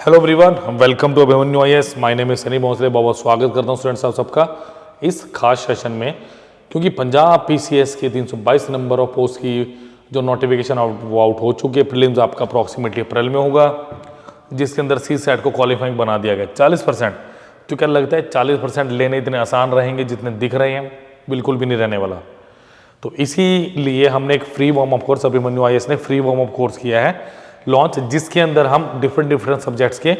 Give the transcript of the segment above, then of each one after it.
Hello everyone, welcome to Abhimanyu IAS. My name is Sunny Bhosale. बहुत स्वागत करता हूं स्टूडेंट्स आप सबका इस खास सेशन में, क्योंकि पंजाब पीसीएस के 322 नंबर ऑफ पोस्ट की जो नोटिफिकेशन वो आउट हो चुकी है। प्रीलिम्स आपका अप्रॉक्सीमेटली अप्रैल में होगा, जिसके अंदर सी सेट को क्वालिफाइंग बना दिया गया 40%। तो क्या लगता है 40% लेने इतने आसान रहेंगे जितने दिख रहे हैं? बिल्कुल भी नहीं रहने वाला। तो इसीलिए हमने एक free warm up course, Abhimanyu IAS ने फ्री वार्म अप कोर्स किया है लॉन्च, जिसके अंदर हम डिफरेंट सब्जेक्ट्स के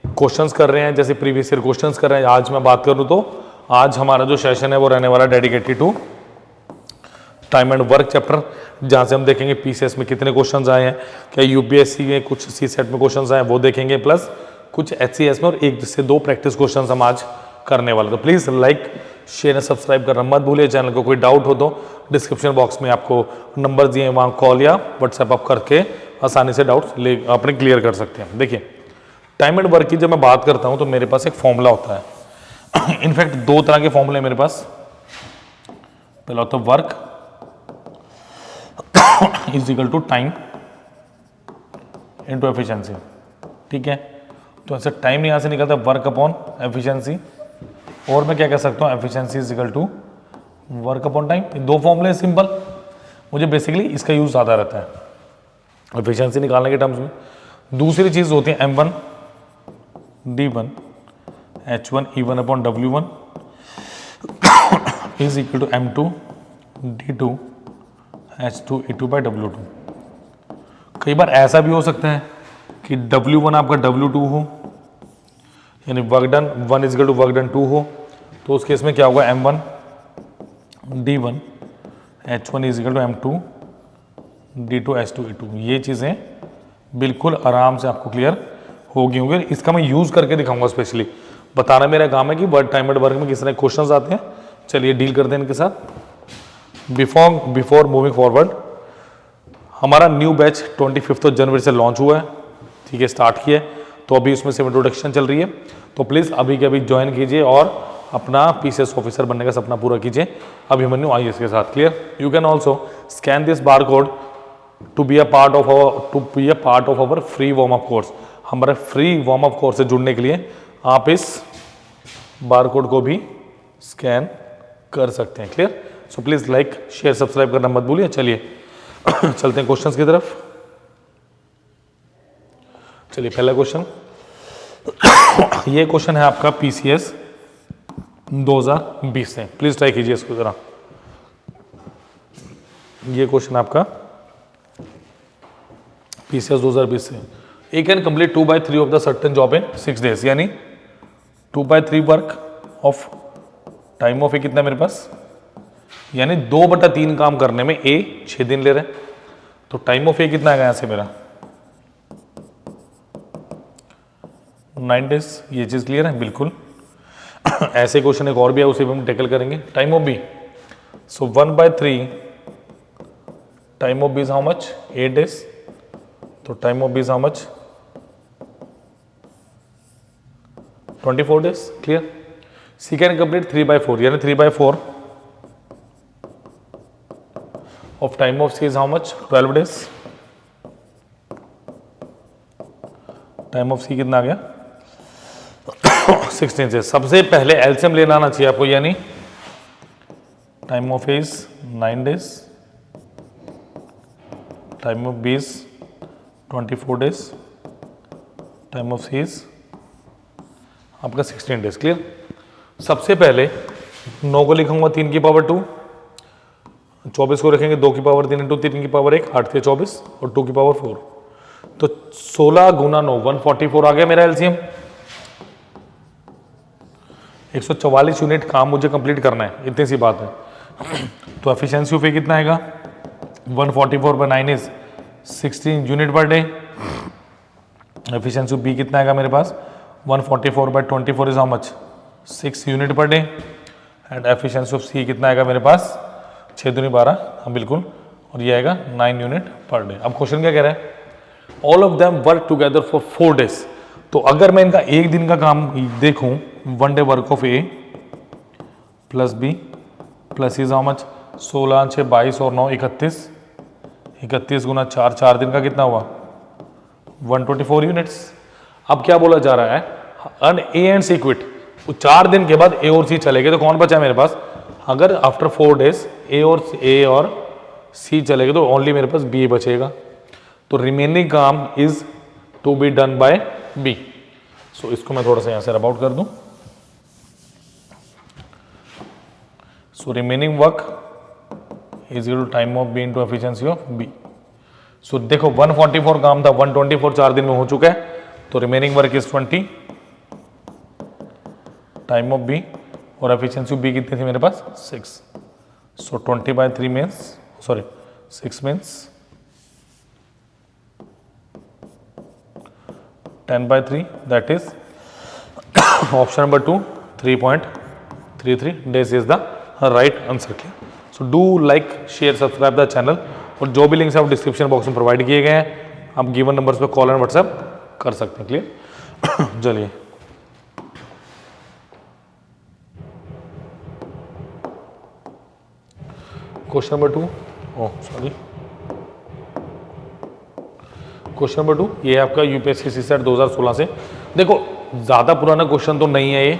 क्वेश्चंस कर रहे हैं। जैसे प्रीवियस ईयर क्वेश्चंस कर रहे हैं। आज मैं बात करूं तो आज हमारा जो सेशन है वो रहने वाला dedicated to time and work chapter, जहां से हम देखेंगे पीसीएस में कितने क्वेश्चंस आए हैं, क्या यूपीएससी में कुछ सी सेट में क्वेश्चंस आए हैं वो देखेंगे, प्लस कुछ एचसीएस में और 1 से 2 प्रैक्टिस क्वेश्चन हम आज करने वाले। तो please like share and subscribe करना मत भूलिए। चैनल को कोई डाउट हो तो डिस्क्रिप्शन बॉक्स में आपको नंबर दिए, वहां कॉल या व्हाट्सएप आप करके आसानी से डाउट्स ले अपने क्लियर कर सकते हैं। देखिए, टाइम एंड वर्क की जब मैं बात करता हूं तो मेरे पास एक फॉर्मूला होता है। इनफैक्ट 2 तरह के फॉर्मूले मेरे पास। पहला होता है work is equal to time into efficiency. ठीक है, तो ऐसे टाइम यहां से निकलता है वर्क अपॉन एफिशिएंसी, और मैं क्या कह सकता हूं efficiency is equal to work upon time. 2 फॉर्मूले सिंपल, मुझे बेसिकली इसका यूज ज्यादा रहता है एफिशिएंसी निकालने के टर्म्स में। दूसरी चीज होती है M1 D1 H1 E1 upon W1 is equal to M2 D2 H2 E2 by W2। कई बार ऐसा भी हो सकता है कि W1 आपका W2 हो, यानी work done 1 is equal to work done 2 हो, तो उस केस में क्या होगा M1 D1 H1 is equal to M2 D2 H2 E2। ये चीज़ें बिल्कुल आराम से आपको क्लियर होगी होंगे। इसका मैं यूज़ करके दिखाऊंगा। स्पेशली बताना मेरा काम है कि वर्ड टाइम एंड वर्क में किस तरह क्वेश्चंस आते हैं। चलिए डील करते हैं इनके साथ। बिफोर मूविंग फॉरवर्ड, हमारा न्यू बैच 25 जनवरी से लॉन्च हुआ है। ठीक है, स्टार्ट किया है, तो अभी उसमें से इंट्रोडक्शन चल रही है। तो प्लीज़ अभी के अभी ज्वाइन कीजिए और अपना पीसीएस ऑफिसर बनने का सपना पूरा कीजिए अभिमन्यु आईएएस के साथ। Clear? You can also scan this bar code to be a part of our free warm up course. हमारे फ्री वार्म अप कोर्स से जुड़ने के लिए आप इस बार कोड को भी स्कैन कर सकते हैं। Clear? So please like share subscribe करना मत भूलिए। चलिए चलते हैं क्वेश्चंस की तरफ। चलिए पहला क्वेश्चन, ये क्वेश्चन है आपका पीसीएस 2020 से। प्लीज ट्राई कीजिए इसको जरा। ये क्वेश्चन आपका पीसीएस 2020 से। A can complete 2/3 of the certain job in 6 days, यानी 2/3 work of time of A कितना मेरे पास, यानी 2/3 काम करने में ए 6 दिन ले रहे हैं। तो टाइम ऑफ ए कितना आएगा यहां से मेरा 9 days। ये चीज क्लियर है? बिल्कुल। ऐसे क्वेश्चन एक और भी है, उसे भी हम टैकल करेंगे। Time of B, so 1/3 time of B is how much 8 days। तो time of B is how much 24 days। Clear? C can complete 3/4, यानी 3/4 of time of C is how much 12 days। Time of C कितना आ गया 16 से। सबसे पहले LCM लेना आना चाहिए आपको, यानी time of A is 9 days, time of B is 24 days, time of C is आपका 16 days। क्लियर? सबसे पहले 9 को लिखूंगा 3 की पावर 2, 24 को रखेंगे 2 की पावर 3 इंटू 3 की पावर 1, 8 × 24 और 2 की पावर 4। तो 16 गुना 9 144 आ गया मेरा एलसीएम। 144 यूनिट काम मुझे कंप्लीट करना है, इतनी सी बात है। तो एफिशिएंसी ऑफ ए कितना आएगा 144/9 is 16 unit per day. Efficiency of B कितना आएगा मेरे पास 144/24 is how much 6 unit per day. And efficiency of C कितना आएगा मेरे पास 6 दूनी 12, हाँ बिल्कुल, और ये आएगा 9 यूनिट पर डे। अब क्वेश्चन क्या कह रहा है, all of them work together for 4 days। तो अगर मैं इनका एक दिन का काम देखूं, 1 day work of A plus B plus is how much 16 6 22 और 9 31, 31 गुना 4 4 दिन का कितना हुआ 124 यूनिट्स। अब क्या बोला जा रहा है, अन ए एंड सी क्विट, 4 दिन के बाद ए और सी चले गए तो कौन बचा मेरे पास, अगर आफ्टर 4 डेज ए और सी चले गए तो ओनली मेरे पास बी बचेगा, तो रिमेनिंग काम is to be done by B. So इसको मैं थोड़ा सा यहां से रब आउट कर दूं। So remaining work is equal to time of B into efficiency of B. So देखो 144 काम था, 124 4 दिन में हो चुका है, तो remaining work is 20, time of B और एफिशिएंसी ऑफ बी कितनी थी मेरे पास 6। So 20/3 means, sorry 6 means 10/3, that is option number 2 3.33 days is the right answer. So do like share subscribe the channel, और जो भी लिंक्स आप डिस्क्रिप्शन बॉक्स में प्रोवाइड किए गए हैं आप गिवन नंबर्स पे कॉल एंड व्हाट्सएप कर सकते हैं। क्लियर। चलिए question number 2, sorry question number 2, ये है आपका यूपीएससी सीसेट 2016 से। देखो ज़्यादा पुराना क्वेश्चन तो नहीं है ये,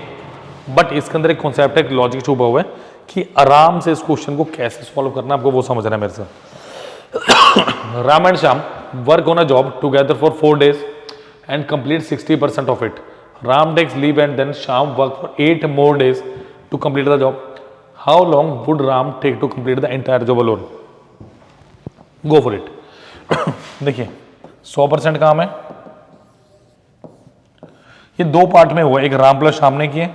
बट इसके अंदर एक कॉन्सेप्ट है, एक लॉजिक छुपा हुआ है कि आराम से इस क्वेश्चन को कैसे सॉल्व करना है, आपको वो समझना है मेरे से। Ram and Shyam work on a job together for 4 days and complete 60% of it. Ram takes leave and then Shyam work for 8 more days to complete the job. How long would Ram take to complete the entire job alone? Go for it. देखिए 100% काम है, ये 2 part में हुआ, एक Ram plus Shyam ने किए,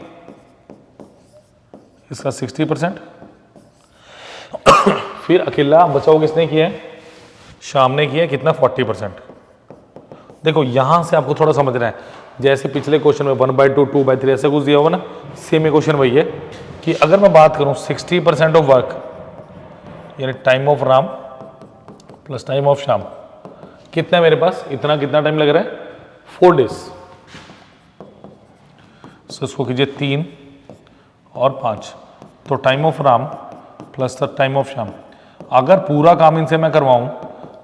इसका 60%, फिर अकेला बचाओ किसने किया है, श्याम ने किया, कितना 40%। देखो यहां से आपको थोड़ा समझना है, जैसे पिछले क्वेश्चन में 1/2 2/3 ऐसे कुछ दिया होगा ना, सेम क्वेश्चन वही है कि अगर मैं बात करूं 60% ऑफ वर्क यानी time of Ram plus time of Shyam, कितना है मेरे पास, इतना कितना टाइम लग रहा है 4 days। सो इसको कीजिए 3 और 5, तो time of Ram plus the time of Shyam. अगर पूरा काम इनसे मैं करवाऊं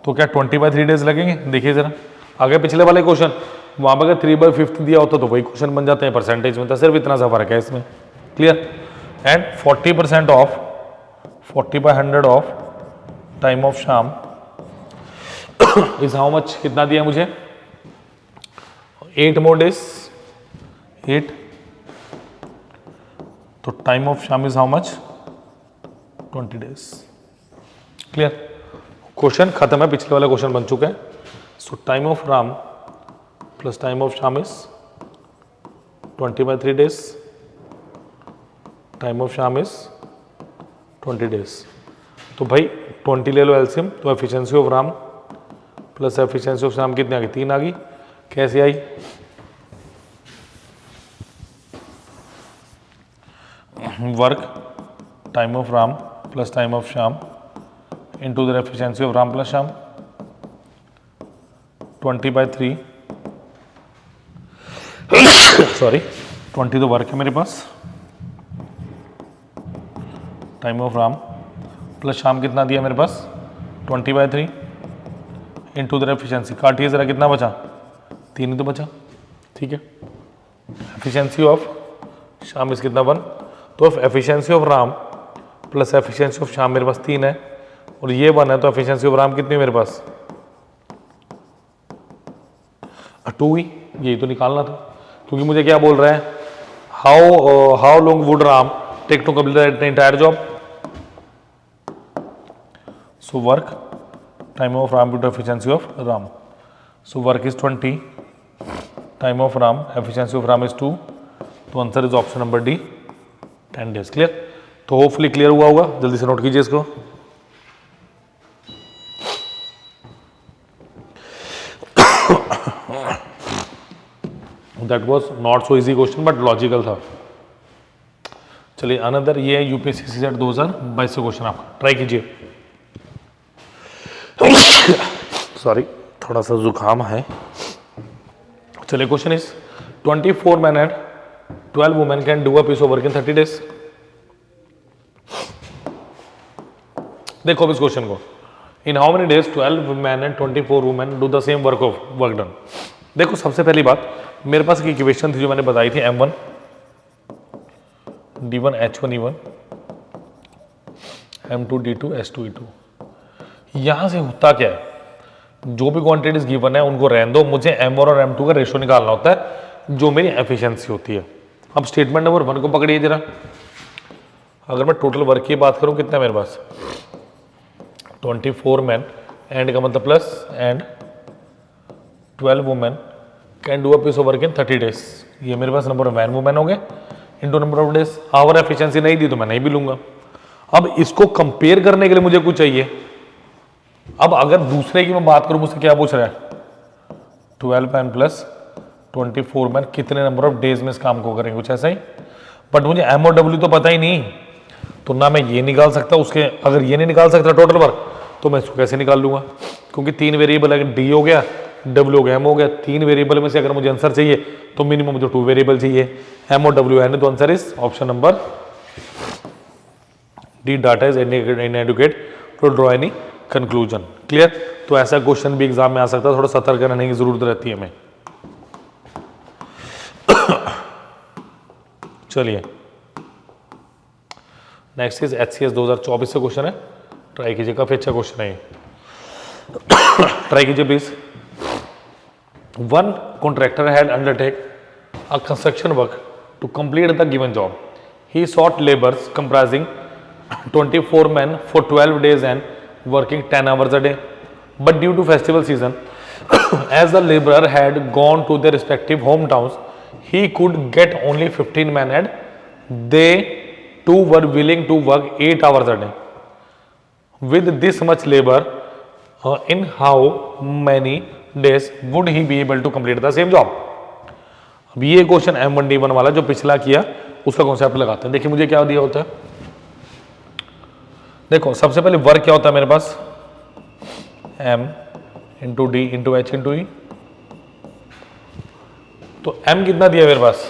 तो क्या 20/3 days लगेंगे? देखिए जरा, आगे पिछले वाले क्वेश्चन वहां पर अगर 3/5 दिया होता तो वही क्वेश्चन बन जाते हैं, परसेंटेज में तो सिर्फ इतना सा फर्क है इसमें। Clear. And 40% of 40/100 of time of Shyam is how much, कितना दिया मुझे 8 more days, 8, तो time of Shyam is how much 20 days। Clear. Question खत्म है, पिछले वाला क्वेश्चन बन चुका है। सो time of Ram plus time of Shyam is 20/3 days, time of Shyam is 20 days। तो भाई 20 ले लो एलसीएम, तो efficiency of Ram plus efficiency of Shyam कितनी आ गई, 3 आ गई। कैसे आई, work time of Ram plus time of Shyam into the efficiency of Ram plus Shyam 20/3 sorry 20 तो वर्क है मेरे पास, time of Ram plus Shyam कितना दिया मेरे पास 20/3 इनटू द एफिशिएंसी, काटिए जरा कितना बचा, 3 ही तो बचा। ठीक है। एफिशिएंसी ऑफ श्याम इज कितना 1, तो efficiency of Ram plus efficiency of Shyam मेरे पास 3 है और ये 1 है, तो एफिशिएंसी ऑफ राम कितनी है मेरे पास 2 ही, यही तो निकालना था। क्योंकि मुझे क्या बोल रहा है, how long would Ram take to complete the entire job. So work time of Ram to efficiency of Ram, so work is 20, time of Ram efficiency of Ram is 2, तो answer is option number D 10 days। Clear. तो hopefully clear हुआ होगा, जल्दी से note कीजिए इसको। That was not so easy question but logical था। चलिए अनदर, ये यूपीएससी सीसेट 2022 से क्वेश्चन आपका, ट्राई कीजिए। सॉरी थोड़ा सा जुकाम है। चलिए question is 24 men and 12 women can do a piece of work in 30 days। देखो अब इस क्वेश्चन को, in how many days 12 men and 24 women do the same work done. देखो सबसे पहली बात, मेरे पास एक इक्वेशन थी जो मैंने बताई थी, M1 D1 H1 E1 M2 D2 S2 E2। यहां से होता क्या है, जो भी क्वांटिटीज गिवन है उनको रहने दो, मुझे M1 और M2 का रेशियो निकालना होता है जो मेरी एफिशिएंसी होती है। अब स्टेटमेंट नंबर 1 को पकड़िए जरा। अगर मैं टोटल वर्क की बात करूं, कितना है मेरे पास 24 मैन, एंड का मतलब plus, and 12 women can do a piece of work in 30 days. ये मेरे पास नंबर ऑफ मैन वुमेन हो गए into number of days. Our efficiency नहीं दी तो मैं नहीं भी लूंगा। अब इसको कंपेयर करने के लिए मुझे कुछ चाहिए। अब अगर दूसरे की मैं बात करूं, मुझसे क्या पूछ रहा है, 12 मैन प्लस 24 मैन कितने नंबर ऑफ डेज में इस काम को करेंगे, कुछ ऐसा ही। बट मुझे M और W तो पता ही नहीं, तो ना मैं ये निकाल सकता उसके, अगर ये नहीं निकाल सकता टोटल वर्क तो मैं इसको कैसे निकाल लूंगा, क्योंकि 3 वेरिएबल है, D हो गया, W हो गया, M हो गया। 3 वेरिएबल में से अगर मुझे आंसर चाहिए तो मिनिमम मुझे 2 वेरिएबल चाहिए, M और W है, तो answer is option number D. Data is inadequate to draw any conclusion. Clear. तो ऐसा क्वेश्चन भी एग्जाम में आ सकता है, थोड़ा सतर्क रहने की जरूरत रहती है हमें। चलिए नेक्स्ट इज HCS 2024 से क्वेश्चन है, ट्राई कीजिए, काफी अच्छा क्वेश्चन है ये, ट्राई कीजिए please. One contractor had undertake a construction work to complete the given job. He sought labours comprising 24 men for 12 days and working 10 hours a day. But due to festival season, as the laborer had gone to their respective hometowns, he could get only 15 men and they too were willing to work 8 hours a day. With this much labor, in how many days would he be able to complete the same job? अब ये question M1 D1 वाला जो पिछला किया उसका concept लगाते हैं। देखिए मुझे क्या दिया होता है, देखो सबसे पहले वर्क क्या होता है मेरे पास, M into D into H into E. तो M कितना दिया मेरे पास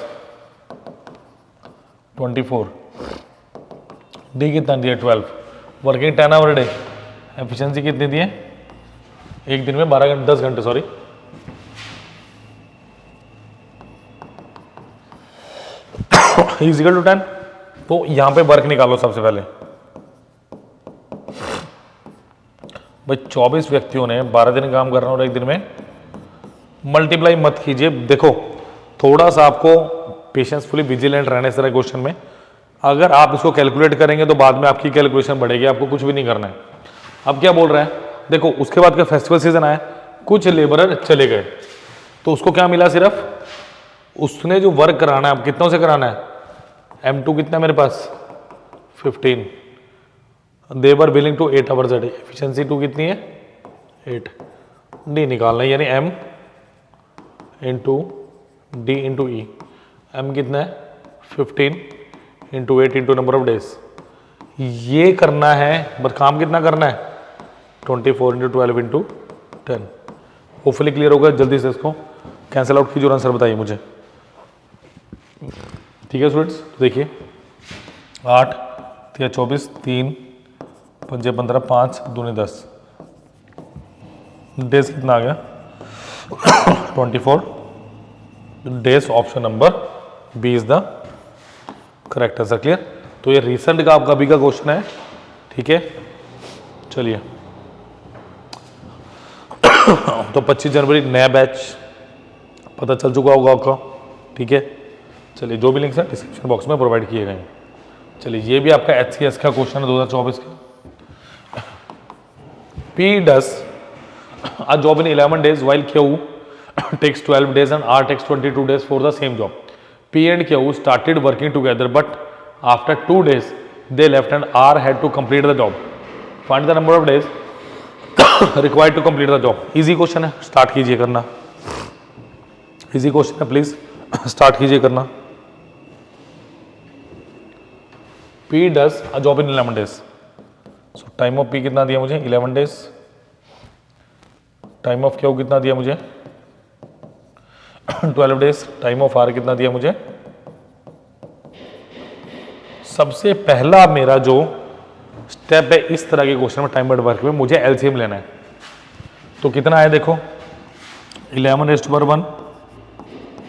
24, D कितना दिया 12, वर्किंग 10 आवर डे, एफिशिएंसी कितनी दी है एक दिन में 12 घंटे 10 घंटे सॉरी, इजिकल टू 10। तो यहां पे वर्क निकालो सबसे पहले भाई, 24 व्यक्तियों ने 12 दिन काम करना और एक दिन में, मल्टीप्लाई मत कीजिए। देखो थोड़ा सा आपको पेशेंसफुली विजिलेंट रहने से क्वेश्चन में, अगर आप इसको कैलकुलेट करेंगे तो बाद में आपकी कैलकुलेशन बढ़ेगी, आपको कुछ भी नहीं करना है। अब क्या बोल रहे हैं, देखो उसके बाद का फेस्टिवल सीजन आया, कुछ लेबरर चले गए, तो उसको क्या मिला, सिर्फ उसने जो वर्क कराना है, अब कितनों से कराना है, M2 कितना मेरे पास 15, they were willing to 8 hours a day, efficiency 2 कितनी है 8, डी निकालना है, यानी M into D into E. M कितना है 15 into 8 into number of days, ये करना है, बट काम कितना करना है 24 इंटू 12 इंटू 10। होपफुली क्लियर होगा, जल्दी से इसको कैंसिल आउट कीजिए और आंसर बताइए मुझे। ठीक है स्टूडेंट्स, देखिए 8 या 24, 3 5 15 5 दूनी 10, डेज कितना आ गया 24 days. Option number B is the correct answer. Clear. तो ये रिसेंट का आपका अभी का क्वेश्चन है। ठीक है, चलिए तो 25 जनवरी नया बैच पता चल चुका होगा आपका। ठीक है, चलिए जो भी लिंक्स है डिस्क्रिप्शन बॉक्स में प्रोवाइड किए गए हैं। चलिए ये भी आपका HCS का क्वेश्चन है 2024 का। P does a job in 11 days while Q takes 12 days and R takes 22 days for the same job. P and Q started working together, but after 2 days they left and R had to complete the job. Find the number of days required to complete the job. Easy question है, start कीजिए करना। Easy question है, please start कीजिए करना। P does a job in 11 days. So time of P कितना दिया मुझे 11 days, time of Q कितना दिया मुझे 12 डेज, टाइम ऑफ R कितना दिया मुझे। सबसे पहला मेरा जो स्टेप है इस तरह के क्वेश्चन में टाइम बट वर्क में, मुझे एलसीएम लेना है। तो कितना है देखो 11 raised to power 1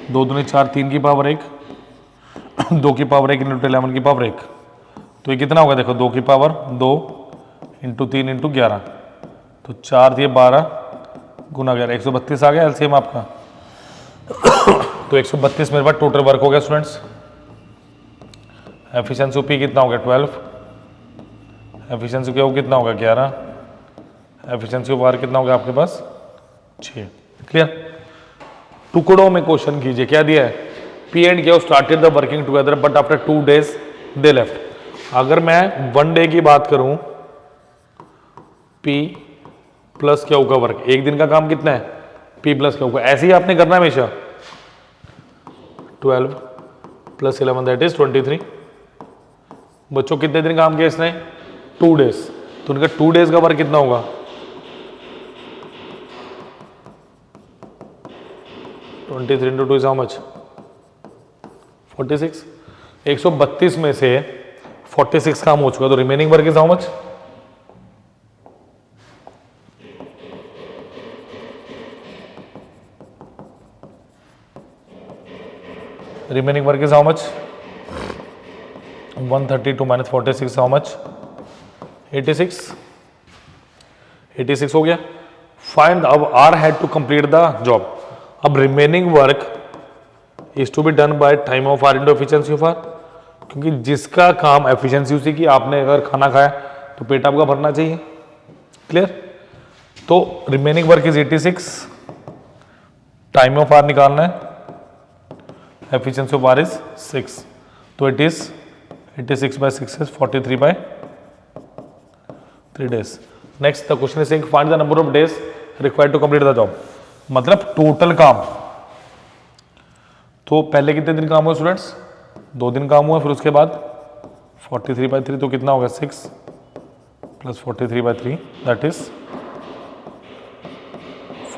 2 दूनी 4, 3 की पावर 1, 2 की पावर 1 इंटू 11 की पावर 1, तो ये कितना होगा देखो, 2 की पावर 2 इंटू 3 इंटू 11, तो 4 दिए 12 गुना 11, 132 आ गया एलसीएम आपका। तो 132 मेरे पास टोटल वर्क हो गया स्टूडेंट्स। एफिशिएंसी पी कितना हो गया 12, एफिशिएंसी क्या हो कितना होगा 11, एफिशिएंसी ऑफ आर कितना होगा आपके पास 6। क्लियर। टुकड़ों में क्वेश्चन कीजिए, क्या दिया है, P and Q started the working together but after 2 days they left. अगर मैं 1 day की बात करूं, पी प्लस क्यू का वर्क, एक दिन का काम कितना है, पी प्लस क्यू का, ऐसे ही आपने करना है हमेशा। 12 प्लस 11 दैट इज 23। बच्चों कितने दिन काम किया इसने, 2 days, तो उनका 2 days का वर्क कितना होगा, 23 इंटू 2 इज हाउ मच 46। 132 में से 46 काम हो चुका, तो remaining work is how much, remaining work is how much 132 minus 46 how much 86। 86 हो गया। फाइंड, अब R had to complete the job. अब remaining work is to be done by time of R into efficiency of R, क्योंकि जिसका काम efficiency उसी की, आपने अगर खाना खाया तो पेट आपका भरना चाहिए। क्लियर। तो remaining work is 86, time of R निकालना है, एफिशिएंसी ऑफ आर इज 6, तो it is 86 by 6 is 43 by 3 days. Next the question is saying find the number of days required to complete the job. मतलब total काम, तो पहले कितने दिन काम हुआ स्टूडेंट्स, 2 दिन काम हुआ, फिर उसके बाद 43 by 3, तो कितना होगा 6 plus 43 by 3 that is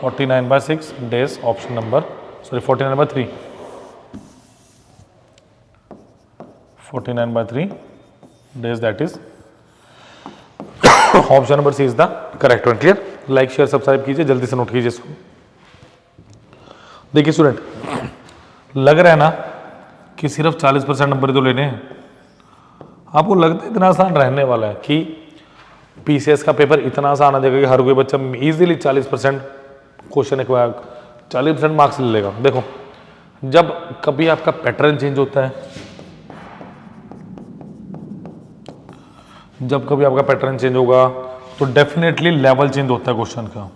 49 by 6 days, option number 49 by 3, 49 by 3 days, that is option number C is the correct one. Clear. Like share subscribe कीजिए, जल्दी से नोट कीजिए इसको। देखिए स्टूडेंट, लग रहा है ना कि सिर्फ 40% नंबर तो लेने हैं, आपको लगता है इतना आसान रहने वाला है कि पीसीएस का पेपर इतना आसान आ जाएगा कि हर कोई बच्चा इजीली 40% क्वेश्चन एक बार 40% मार्क्स ले लेगा। देखो, जब कभी आपका पैटर्न चेंज होता है, जब कभी आपका पैटर्न चेंज होगा तो डेफिनेटली लेवल चेंज होता है क्वेश्चन का।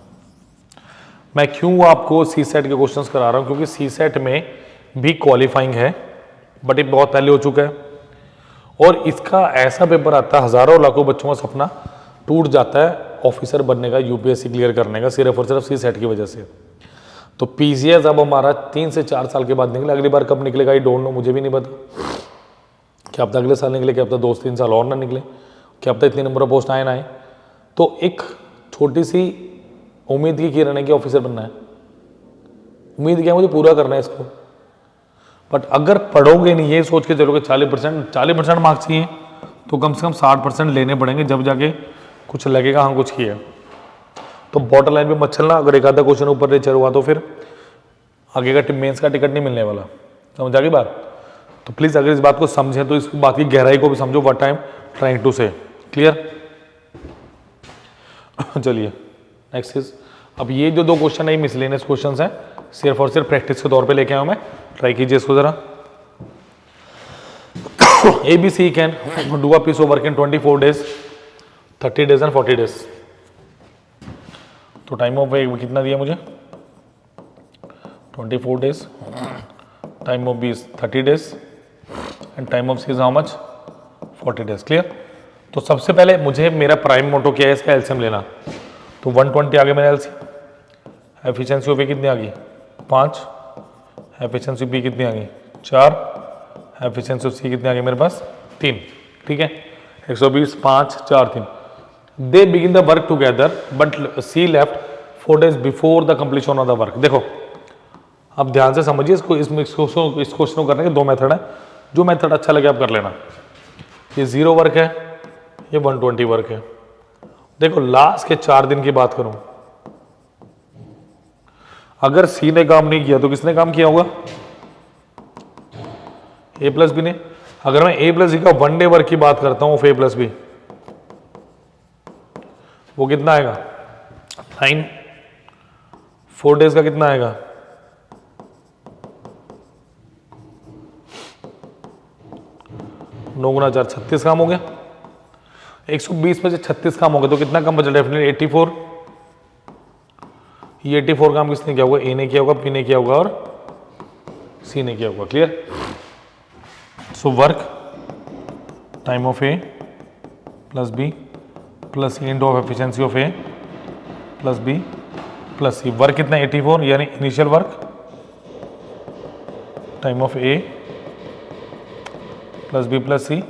मैं क्यों आपको सी सेट के क्वेश्चंस करा रहा हूं, क्योंकि सी सेट में भी क्वालिफाइंग है, बट ये बहुत पहले हो चुका है, और इसका ऐसा पेपर आता है, हजारों लाखों बच्चों का सपना टूट जाता है ऑफिसर बनने का, यूपीएससी क्लियर करने का, सिर्फ और सिर्फ सी सेट की वजह से। तो पीसीएस अब हमारा 3 से 4 साल के बाद निकला, अगली बार कब निकलेगा आई डोंट नो, मुझे भी नहीं पता, क्या पता अगले साल निकले, क्या पता 2-3 साल और ना निकले, क्या पता इतने नंबर ऑफ पोस्ट आए ना आए। तो एक छोटी सी उम्मीद की किरण है कि ऑफिसर बनना है, उम्मीद क्या है मुझे पूरा करना है इसको। बट अगर पढ़ोगे नहीं, ये सोच के चलोगे 40% मार्क्स चाहिए, तो कम से कम 60% लेने पड़ेंगे, जब जाके कुछ लगेगा हाँ कुछ किया। तो बॉटम लाइन पे मत चलना, अगर एक आधा क्वेश्चन ऊपर नीचे हुआ तो फिर आगे का मेंस का टिकट नहीं मिलने वाला। समझ आ गई बात। तो प्लीज अगर इस बात को समझें तो इस बात की गहराई को भी समझो, what I am trying to say. Clear. चलिए नेक्स्ट इज, अब ये जो 2 क्वेश्चन है मिसलेनियस क्वेश्चंस हैं, सिर्फ और सिर्फ प्रैक्टिस के तौर पे लेके आया हूं मैं, ट्राई कीजिए इसको जरा। ABC can do a piece of work in 24 days, 30 days and 40 days। तो टाइम ऑफ ए कितना दिया मुझे 24 days, time of B is 30 days and time of C is how much 40 days। Clear. तो सबसे पहले मुझे मेरा प्राइम मोटो क्या है, इसका एलसीएम लेना। तो 120 आ गया मेरा एलसीएम। एफिशिएंसी ऑफ ए कितनी आ गई 5, एफिशिएंसी बी कितनी आ गई 4, एफिशिएंसी ऑफ सी कितनी आ गई मेरे पास 3। ठीक है, 120 5 4 3। They begin the work together but C left 4 days before the completion of the work. देखो अब ध्यान से समझिए इसको, इस क्वेश्चन को करने के 2 मेथड है, जो मेथड अच्छा लगे आप कर लेना। ये 0 वर्क है, ये 120 वर्क है। देखो लास्ट के 4 दिन की बात करूं, अगर सी ने काम नहीं किया तो किसने काम किया होगा, ए प्लस बी ने, अगर मैं ए प्लस बी का 1 डे वर्क की बात करता हूं ऑफ ए प्लस बी, वो कितना आएगा 9, 4 डेज का कितना आएगा 9 गुना 4 36 काम हो गया। 120 में से 36 काम हो गया तो कितना काम बचा, डेफिनेटली 84। ये 84 काम किसने किया होगा, ए ने किया होगा, बी ने किया होगा और सी ने किया होगा। Clear. So work time of A plus B plus C into of efficiency of A plus B plus C. Work कितना 84 यानी initial work time of A plus B plus C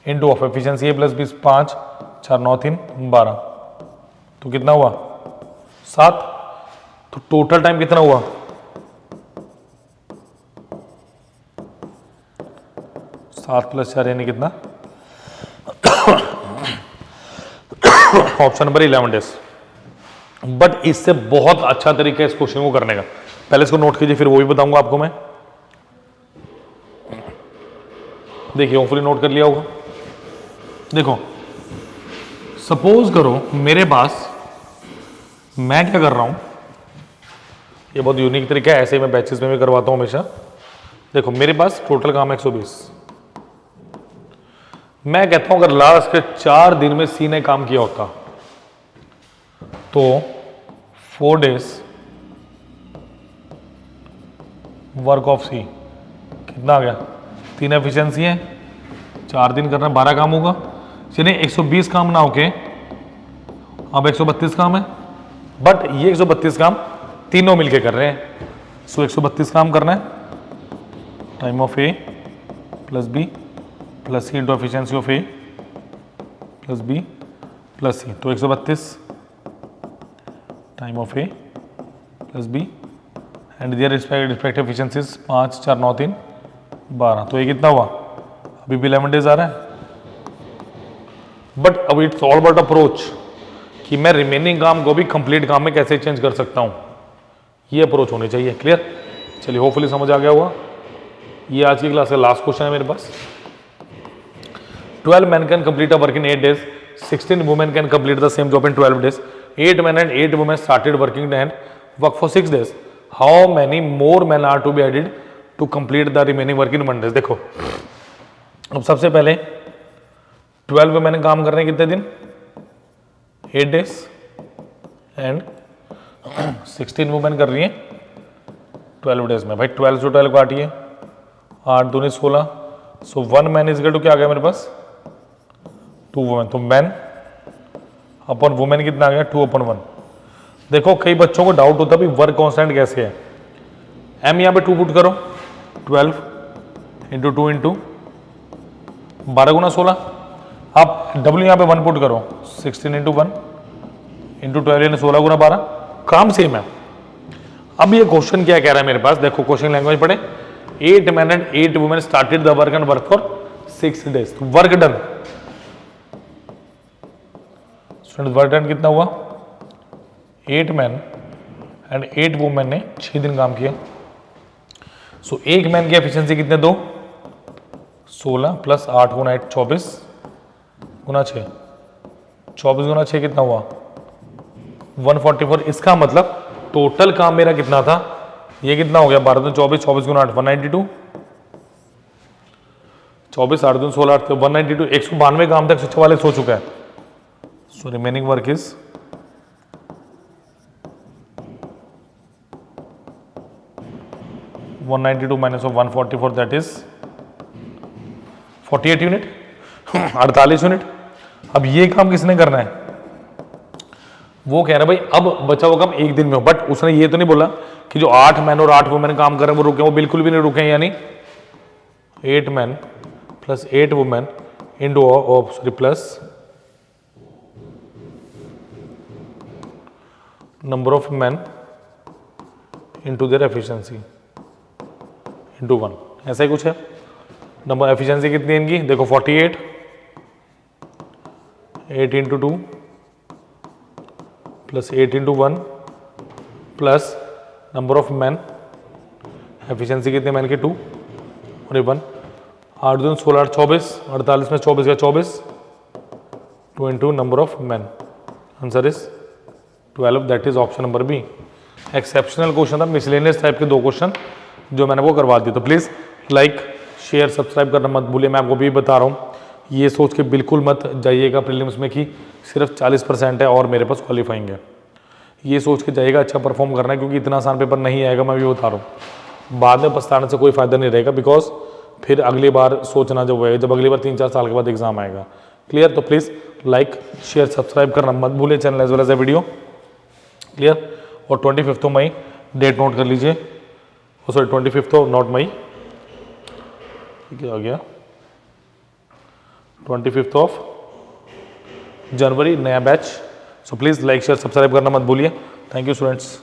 into of efficiency A plus B 5 4 9 3 12, तो कितना हुआ 7। तो total time कितना हुआ 7 + 4 यानी कितना ऑप्शन नंबर 11 डेज। बट इससे बहुत अच्छा तरीका है इस क्वेश्चन को करने का, पहले इसको नोट कीजिए फिर वो भी बताऊंगा आपको मैं। देखिए होपफुली नोट कर लिया होगा। देखो सपोज करो मेरे पास, मैं क्या कर रहा हूं, ये बहुत यूनिक तरीका है, ऐसे मैं बैचेस में भी करवाता हूं हमेशा। देखो मेरे पास टोटल काम है 120, मैं कहता हूं अगर लास्ट के 4 दिन में सी ने काम किया होता तो 4 डेज वर्क ऑफ सी कितना आ गया, 3 एफिशिएंसी है, 4 दिन करना 12 काम होगा। यानी 120 काम ना होके अब 132 काम है, बट ये 132 काम तीनों मिलके कर रहे हैं। सो 132 काम करना है, time of A plus B plus C into efficiency of A plus B plus C, तो 132 time of A plus B and their respective efficiencies 5 4 9 3 12, तो ये कितना हुआ, अभी भी 11 डेज आ रहा है। बट अब इट्स ऑल अबाउट अप्रोच कि मैं रिमेनिंग काम को भी कंप्लीट काम में कैसे चेंज कर सकता हूं, ये अप्रोच होनी चाहिए। क्लियर। चलिए होपफुली समझ आ गया होगा। ये आज की क्लास का लास्ट क्वेश्चन है मेरे पास। 12 men can complete a work in 8 days, 16 women can complete the same job in 12 days, 8 men and 8 women started working and work for 6 days. How many more men are to be added to complete the remaining work in 1 day? देखो अब सबसे पहले 12 women काम कर रहे हैं कितने दिन, 8 days एंड 16 वुमेन कर रही हैं 12 डेज में। भाई 12 से 12 काटिए, 8 दूनी 16, सो 1 मैन इज टू क्या आ गया मेरे पास 2 वुमेन, तो मैन अपन वुमेन कितना आ गया 2/1। देखो कई बच्चों को डाउट होता है वर्क कांस्टेंट कैसे है, एम यहाँ पे 2 पुट करो, 12 इंटू 2 इंटू 12 गुना 16, आप डब्ल्यू यहाँ पे 1 पुट करो, 16 इंटू 1 इंटू 12 यानी 16 गुना 12, काम सेम है। अब ये क्वेश्चन क्या कह रहा है मेरे पास, देखो क्वेश्चन लैंग्वेज पढ़े, 8 men and 8 women started the work and work for 6 days, work done. Student work done कितना हुआ, 8 men एंड 8 women ने 6 दिन काम किया। सो एक मैन की एफिशिएंसी कितने 2, 16 प्लस 8 गुना 8 24 गुना 6, 24 गुना 6 कितना हुआ 144। इसका मतलब टोटल काम मेरा कितना था, ये कितना हो गया 12 दूनी 24, 24 गुना 8 192, 24 8 दूनी 16 8 192, 192 काम तक 144 हो चुका है। सो remaining work is 192 minus of 144 that is 48 unit 48 unit. अब ये काम किसने करना है, वो कह रहा है भाई अब बचा हुआ काम एक दिन में हो, बट उसने ये तो नहीं बोला कि जो 8 मैन और 8 वुमेन काम कर रहे हैं वो रुके, वो बिल्कुल भी नहीं रुके, यानी 8 man plus 8 women into sorry plus number of man into their efficiency into 1, ऐसा ही कुछ है। नंबर एफिशिएंसी कितनी है इनकी, देखो 48, 8 into 2 plus 8 into 1 plus number of man, efficiency कितने मैन की 2 और 1, 8 दूनी 16 8 24, 48 में 24 का 24, 22 number of man. Answer is 12, that is option number B. Exceptional question था, मिसलेनियस टाइप के 2 क्वेश्चन जो मैंने वो करवा दिए। तो प्लीज़ लाइक शेयर सब्सक्राइब करना मत भूलिए। मैं आपको भी बता रहा हूँ, ये सोच के बिल्कुल मत जाइएगा प्रीलिम्स में कि सिर्फ 40% है और मेरे पास क्वालिफाइंग है। ये सोच के जाइएगा अच्छा परफॉर्म करना है, क्योंकि इतना आसान पेपर नहीं आएगा, मैं भी बता रहा हूँ। बाद में पछताने से कोई फायदा नहीं रहेगा, बिकॉज फिर अगली बार सोचना जब होएगा, जब अगली बार 3-4 साल के बाद एग्जाम आएगा। क्लियर? तो प्लीज़ लाइक शेयर सब्सक्राइब करना मत भूलिए channel as well as a video. Clear? और 25 मई डेट नोट कर लीजिए। सॉरी 25 नॉट मई, क्या आ गया, 25 जनवरी नया batch. So please like share subscribe करना मत भूलिए। Thank you students.